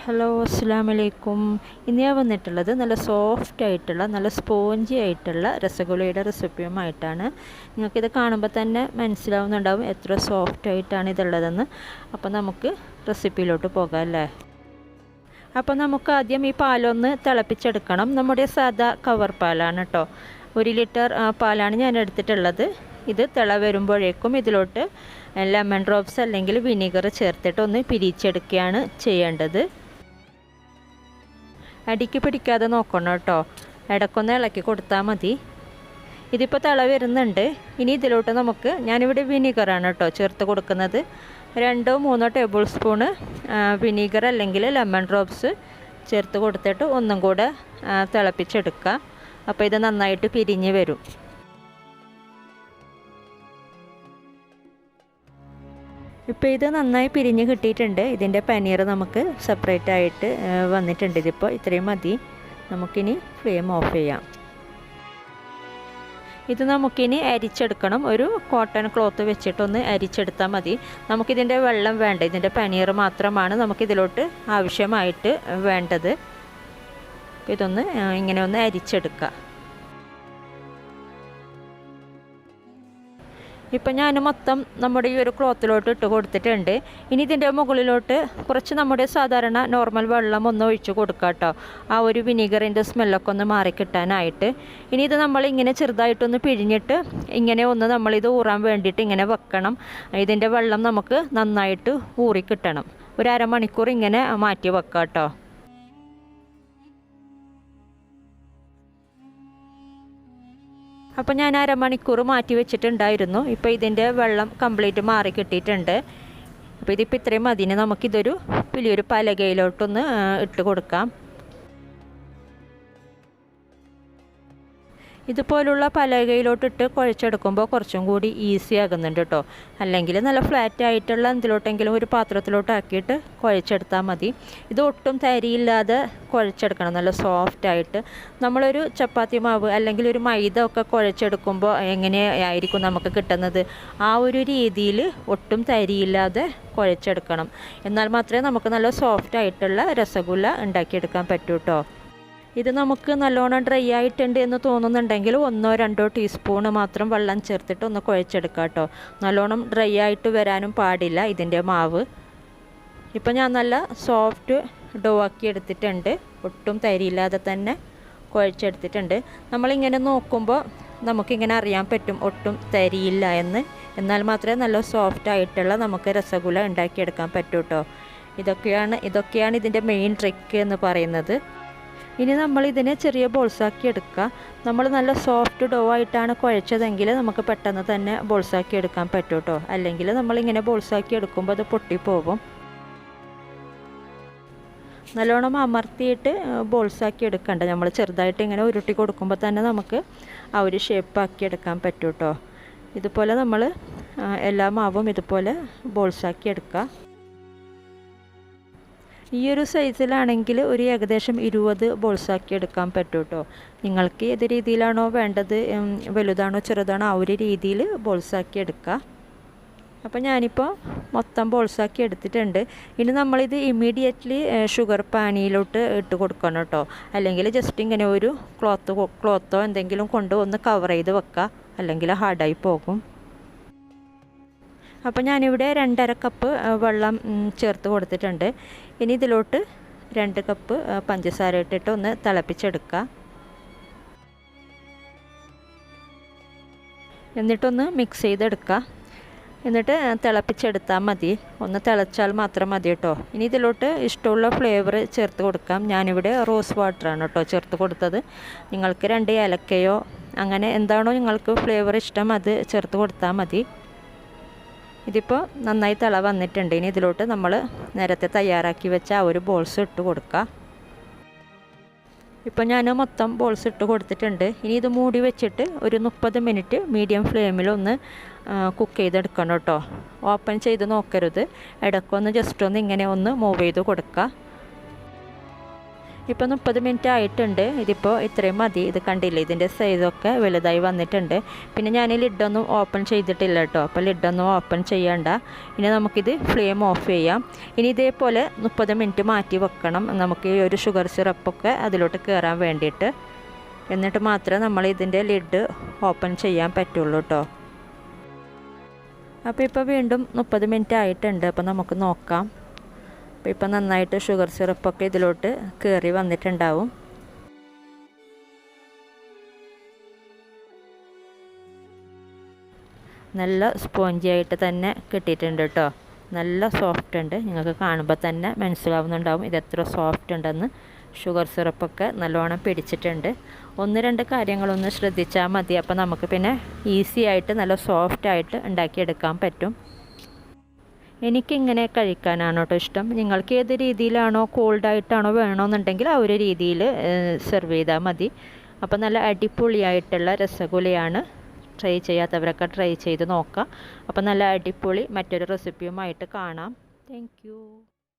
Hello അസ്സലാമു അലൈക്കും. ഇന്ന് ഞാൻ വന്നിട്ടുള്ളത് നല്ല സോഫ്റ്റ് ആയിട്ടുള്ള നല്ല സ്പോഞ്ചി ആയിട്ടുള്ള രസഗുളയുടെ റെസിപ്പിയുമായിട്ടാണ്. നിങ്ങൾക്കിത് കാണുമ്പോൾ തന്നെ മനസ്സിലാവുന്നുണ്ടാവും എത്ര സോഫ്റ്റ് ആയിട്ടാണ് ഇതുള്ളതെന്ന്. അപ്പോൾ നമുക്ക് റെസിപ്പിയിലോട്ട് പോകാം അല്ലേ. അപ്പോൾ നമുക്ക് ആദ്യം ഈ പാലൊന്ന് തിളപ്പിച്ചെടുക്കണം. നമ്മുടെ സാദാ കവർ പാലാണ് കേട്ടോ. 1 ലിറ്റർ പാലാണ് ഞാൻ എടുത്തിട്ടുള്ളത്. ഇത് തിള വരുമ്പോഴേക്കും ഇതിലോട്ട് ലെമൺ ഡ്രോപ്സ് അല്ലെങ്കിൽ വിനീഗർ ചേർത്തിട്ട് ഒന്ന് പിരിച്ചെടുക്കുകയാണ് ചെയ്യേണ്ടത്. അടിക്ക് പിടിക്കാതെ നോക്കണം കേട്ടോ, ഇടയ്ക്കൊന്ന് ഇളക്കി കൊടുത്താൽ മതി. ഇതിപ്പോൾ തിള വരുന്നുണ്ട്. ഇനി ഇതിലോട്ട് നമുക്ക്, ഞാനിവിടെ വിനീഗറാണ് കേട്ടോ ചേർത്ത് കൊടുക്കുന്നത്. 2-3 ടേബിൾ സ്പൂണ് വിനീഗർ അല്ലെങ്കിൽ ലെമൺ ഡ്രോപ്സ് ചേർത്ത് കൊടുത്തിട്ട് ഒന്നും കൂടെ തിളപ്പിച്ചെടുക്കുക. അപ്പോൾ ഇത് നന്നായിട്ട് പിരിഞ്ഞ് വരും. ഇപ്പോൾ ഇത് നന്നായി പിരിഞ്ഞ് കിട്ടിയിട്ടുണ്ട്. ഇതിൻ്റെ പനീർ നമുക്ക് സെപ്പറേറ്റ് ആയിട്ട് വന്നിട്ടുണ്ട്. ഇതിപ്പോൾ ഇത്രയും മതി. നമുക്കിനി ഫ്ലെയിം ഓഫ് ചെയ്യാം. ഇത് നമുക്കിനി അരിച്ചെടുക്കണം. ഒരു കോട്ടൺ ക്ലോത്ത് വെച്ചിട്ടൊന്ന് അരിച്ചെടുത്താൽ മതി. നമുക്കിതിൻ്റെ വെള്ളം വേണ്ട, ഇതിൻ്റെ പനീർ മാത്രമാണ് നമുക്കിതിലോട്ട് ആവശ്യമായിട്ട് വേണ്ടത്. ഇതൊന്ന് ഇങ്ങനെ ഒന്ന് അരിച്ചെടുക്കുക. ഇപ്പം ഞാൻ മൊത്തം നമ്മുടെ ഈ ഒരു ക്ലോത്തിലോട്ട് ഇട്ട് കൊടുത്തിട്ടുണ്ട്. ഇനി ഇതിൻ്റെ മുകളിലോട്ട് കുറച്ച് നമ്മുടെ സാധാരണ നോർമൽ വെള്ളം ഒന്ന് ഒഴിച്ച് കൊടുക്കുക കേട്ടോ, ആ ഒരു വിനീഗറിൻ്റെ സ്മെല്ലൊക്കെ ഒന്ന് മാറിക്കിട്ടാനായിട്ട്. ഇനി ഇത് നമ്മളിങ്ങനെ ചെറുതായിട്ടൊന്ന് പിഴിഞ്ഞിട്ട് ഇങ്ങനെ ഒന്ന് നമ്മളിത് ഊറാൻ വേണ്ടിയിട്ട് ഇങ്ങനെ വെക്കണം. ഇതിൻ്റെ വെള്ളം നമുക്ക് നന്നായിട്ട് ഊറിക്കിട്ടണം. ഒരു അരമണിക്കൂർ ഇങ്ങനെ മാറ്റി വെക്കാം കേട്ടോ. അപ്പോൾ ഞാൻ അരമണിക്കൂർ മാറ്റി വെച്ചിട്ടുണ്ടായിരുന്നു. ഇപ്പോൾ ഇതിൻ്റെ വെള്ളം കംപ്ലീറ്റ് മാറി കിട്ടിയിട്ടുണ്ട്. അപ്പോൾ ഇതിപ്പോൾ ഇത്രയും മതി. നമുക്കിതൊരു വലിയൊരു പലകയിലോട്ടൊന്ന് ഇട്ട് കൊടുക്കാം. ഇതുപോലുള്ള പലകയിലോട്ടിട്ട് കുഴച്ചെടുക്കുമ്പോൾ കുറച്ചും കൂടി ഈസി ആകുന്നുണ്ട് കേട്ടോ. അല്ലെങ്കിൽ നല്ല ഫ്ലാറ്റ് ആയിട്ടുള്ള എന്തിലോട്ടെങ്കിലും ഒരു പാത്രത്തിലോട്ട് ആക്കിയിട്ട് കുഴച്ചെടുത്താൽ മതി. ഇത് ഒട്ടും തരിയില്ലാതെ കുഴച്ചെടുക്കണം, നല്ല സോഫ്റ്റായിട്ട്. നമ്മളൊരു ചപ്പാത്തി മാവ് അല്ലെങ്കിൽ ഒരു മൈദ ഒക്കെ കുഴച്ചെടുക്കുമ്പോൾ എങ്ങനെയായിരിക്കും നമുക്ക് കിട്ടുന്നത്, ആ ഒരു രീതിയിൽ ഒട്ടും തരിയില്ലാതെ കുഴച്ചെടുക്കണം. എന്നാൽ മാത്രമേ നമുക്ക് നല്ല സോഫ്റ്റായിട്ടുള്ള രസഗുല്ല ഉണ്ടാക്കിയെടുക്കാൻ പറ്റൂ കേട്ടോ. ഇത് നമുക്ക് നല്ലോണം ഡ്രൈ ആയിട്ടുണ്ട് എന്ന് തോന്നുന്നുണ്ടെങ്കിൽ 1-2 ടീസ്പൂണ് മാത്രം വെള്ളം ചേർത്തിട്ട് ഒന്ന് കുഴച്ചെടുക്കാം കേട്ടോ. നല്ലോണം ഡ്രൈ ആയിട്ട് വരാനും പാടില്ല ഇതിൻ്റെ മാവ്. ഇപ്പം ഞാൻ നല്ല സോഫ്റ്റ് ഡോ ആക്കി എടുത്തിട്ടുണ്ട്. ഒട്ടും തരിയില്ലാതെ തന്നെ കുഴച്ചെടുത്തിട്ടുണ്ട്. നമ്മളിങ്ങനെ നോക്കുമ്പോൾ നമുക്കിങ്ങനെ അറിയാൻ പറ്റും ഒട്ടും തരിയില്ല എന്ന്. എന്നാൽ മാത്രമേ നല്ല സോഫ്റ്റ് ആയിട്ടുള്ള നമുക്ക് രസഗുല്ല ഉണ്ടാക്കിയെടുക്കാൻ പറ്റൂ കേട്ടോ. ഇതൊക്കെയാണ് ഇതിൻ്റെ മെയിൻ ട്രിക്ക് എന്ന് പറയുന്നത്. ഇനി നമ്മളിതിനെ ചെറിയ ബോൾസാക്കി എടുക്കുക. നമ്മൾ നല്ല സോഫ്റ്റ് ഡോ ആയിട്ടാണ് കുഴച്ചതെങ്കിൽ നമുക്ക് പെട്ടെന്ന് തന്നെ ബോൾസാക്കി എടുക്കാൻ പറ്റും കേട്ടോ. അല്ലെങ്കിൽ നമ്മളിങ്ങനെ ബോൾസാക്കി എടുക്കുമ്പോൾ അത് പൊട്ടിപ്പോകും. നല്ലോണം അമർത്തിയിട്ട് ബോൾസാക്കി എടുക്കണ്ട. നമ്മൾ ചെറുതായിട്ട് ഇങ്ങനെ ഉരുട്ടി കൊടുക്കുമ്പോൾ തന്നെ നമുക്ക് ആ ഒരു ഷേപ്പാക്കി എടുക്കാൻ പറ്റും കേട്ടോ. ഇതുപോലെ നമ്മൾ എല്ലാ മാവും ഇതുപോലെ ബോൾസാക്കി എടുക്കുക. ഈ ഒരു സൈസിലാണെങ്കിൽ ഒരു ഏകദേശം 20 ബോൾസാക്കി എടുക്കാൻ പറ്റും കേട്ടോ. നിങ്ങൾക്ക് ഏത് രീതിയിലാണോ വേണ്ടത്, വലുതാണോ ചെറുതാണോ ആ ഒരു രീതിയിൽ ബോൾസാക്കി എടുക്കുക. അപ്പോൾ ഞാനിപ്പോൾ മൊത്തം ബോൾസാക്കി എടുത്തിട്ടുണ്ട്. ഇനി നമ്മളിത് ഇമ്മീഡിയറ്റ്ലി ഷുഗർ പാനിയിലോട്ട് ഇട്ട് കൊടുക്കണം കേട്ടോ. അല്ലെങ്കിൽ ജസ്റ്റ് ഇങ്ങനെ ഒരു ക്ലോത്തോ എന്തെങ്കിലും കൊണ്ട് ഒന്ന് കവർ ചെയ്ത് വെക്കുക, അല്ലെങ്കിൽ ഹാർഡായി പോകും. അപ്പോൾ ഞാനിവിടെ 2.5 കപ്പ് വെള്ളം ചേർത്ത് കൊടുത്തിട്ടുണ്ട്. ഇനി ഇതിലോട്ട് 2 കപ്പ് പഞ്ചസാര ഇട്ടിട്ട് ഒന്ന് തിളപ്പിച്ചെടുക്കുക. എന്നിട്ടൊന്ന് മിക്സ് ചെയ്തെടുക്കുക. എന്നിട്ട് തിളപ്പിച്ചെടുത്താൽ മതി. ഒന്ന് തിളച്ചാൽ മാത്രം മതി കേട്ടോ. ഇനി ഇതിലോട്ട് ഇഷ്ടമുള്ള ഫ്ലേവർ ചേർത്ത് കൊടുക്കാം. ഞാനിവിടെ റോസ് വാട്ടറാണ് കേട്ടോ ചേർത്ത് കൊടുത്തത്. നിങ്ങൾക്ക് 2 ഏലക്കയോ അങ്ങനെ എന്താണോ നിങ്ങൾക്ക് ഫ്ലേവർ ഇഷ്ടം അത് ചേർത്ത് കൊടുത്താൽ മതി. ഇതിപ്പോൾ നന്നായി തിള വന്നിട്ടുണ്ട്. ഇനി ഇതിലോട്ട് നമ്മൾ നേരത്തെ തയ്യാറാക്കി വെച്ച ആ ഒരു ബോൾസ് ഇട്ട് കൊടുക്കുക. ഇപ്പോൾ ഞാൻ മൊത്തം ബോൾസ് ഇട്ട് കൊടുത്തിട്ടുണ്ട്. ഇനി ഇത് മൂടി വെച്ചിട്ട് ഒരു 30 മിനിറ്റ് മീഡിയം ഫ്ലെയിമിലൊന്ന് കുക്ക് ചെയ്തെടുക്കണം കേട്ടോ. ഓപ്പൺ ചെയ്ത് നോക്കരുത്, ഇടയ്ക്കൊന്ന് ജസ്റ്റ് ഒന്ന് ഇങ്ങനെ ഒന്ന് മൂവ് ചെയ്ത് കൊടുക്കുക. ഇപ്പോൾ 30 മിനിറ്റ് ആയിട്ടുണ്ട്. ഇതിപ്പോൾ ഇത്രയും മതി. ഇത് കണ്ടില്ലേ, ഇതിൻ്റെ സൈസൊക്കെ വലുതായി വന്നിട്ടുണ്ട്. പിന്നെ ഞാൻ ലിഡൊന്നും ഓപ്പൺ ചെയ്തിട്ടില്ല കേട്ടോ. അപ്പോൾ ലിഡൊന്നും ഓപ്പൺ ചെയ്യണ്ട. ഇനി നമുക്കിത് ഫ്ലെയിം ഓഫ് ചെയ്യാം. ഇനി ഇതേപോലെ 30 മിനിറ്റ് മാറ്റി വെക്കണം, നമുക്ക് ഈ ഒരു ഷുഗർ സിറപ്പൊക്കെ അതിലോട്ട് കയറാൻ വേണ്ടിയിട്ട്. എന്നിട്ട് മാത്രമേ നമ്മൾ ഇതിൻ്റെ ലിഡ് ഓപ്പൺ ചെയ്യാൻ പറ്റുള്ളൂ കേട്ടോ. അപ്പോൾ ഇപ്പോൾ വീണ്ടും 30 മിനിറ്റ് ആയിട്ടുണ്ട്. അപ്പോൾ നമുക്ക് നോക്കാം. അപ്പോൾ ഇപ്പം നന്നായിട്ട് ഷുഗർ സിറപ്പൊക്കെ ഇതിലോട്ട് കയറി വന്നിട്ടുണ്ടാവും. നല്ല സ്പോഞ്ചി ആയിട്ട് തന്നെ കിട്ടിയിട്ടുണ്ട് കേട്ടോ. നല്ല സോഫ്റ്റ് ഉണ്ട്. നിങ്ങൾക്ക് കാണുമ്പോൾ തന്നെ മനസ്സിലാവുന്നുണ്ടാവും ഇത് എത്ര സോഫ്റ്റ് ഉണ്ടെന്ന്. ഷുഗർ സിറപ്പൊക്കെ നല്ലോണം പിടിച്ചിട്ടുണ്ട്. 1-2 കാര്യങ്ങളൊന്ന് ശ്രദ്ധിച്ചാൽ മതി. അപ്പോൾ നമുക്ക് പിന്നെ ഈസി ആയിട്ട് നല്ല സോഫ്റ്റായിട്ട് ഉണ്ടാക്കിയെടുക്കാൻ പറ്റും. എനിക്കിങ്ങനെ കഴിക്കാനാണ് കേട്ടോ ഇഷ്ടം. നിങ്ങൾക്ക് ഏത് രീതിയിലാണോ, കോൾഡായിട്ടാണോ വേണമെന്നുണ്ടെങ്കിൽ ആ ഒരു രീതിയിൽ സെർവ് ചെയ്താൽ മതി. അപ്പോൾ നല്ല അടിപൊളിയായിട്ടുള്ള രസഗുലയാണ്. ട്രൈ ചെയ്യാത്തവരൊക്കെ ട്രൈ ചെയ്ത് നോക്കാം. അപ്പോൾ നല്ല അടിപൊളി മറ്റൊരു റെസിപ്പിയുമായിട്ട് കാണാം. Thank you.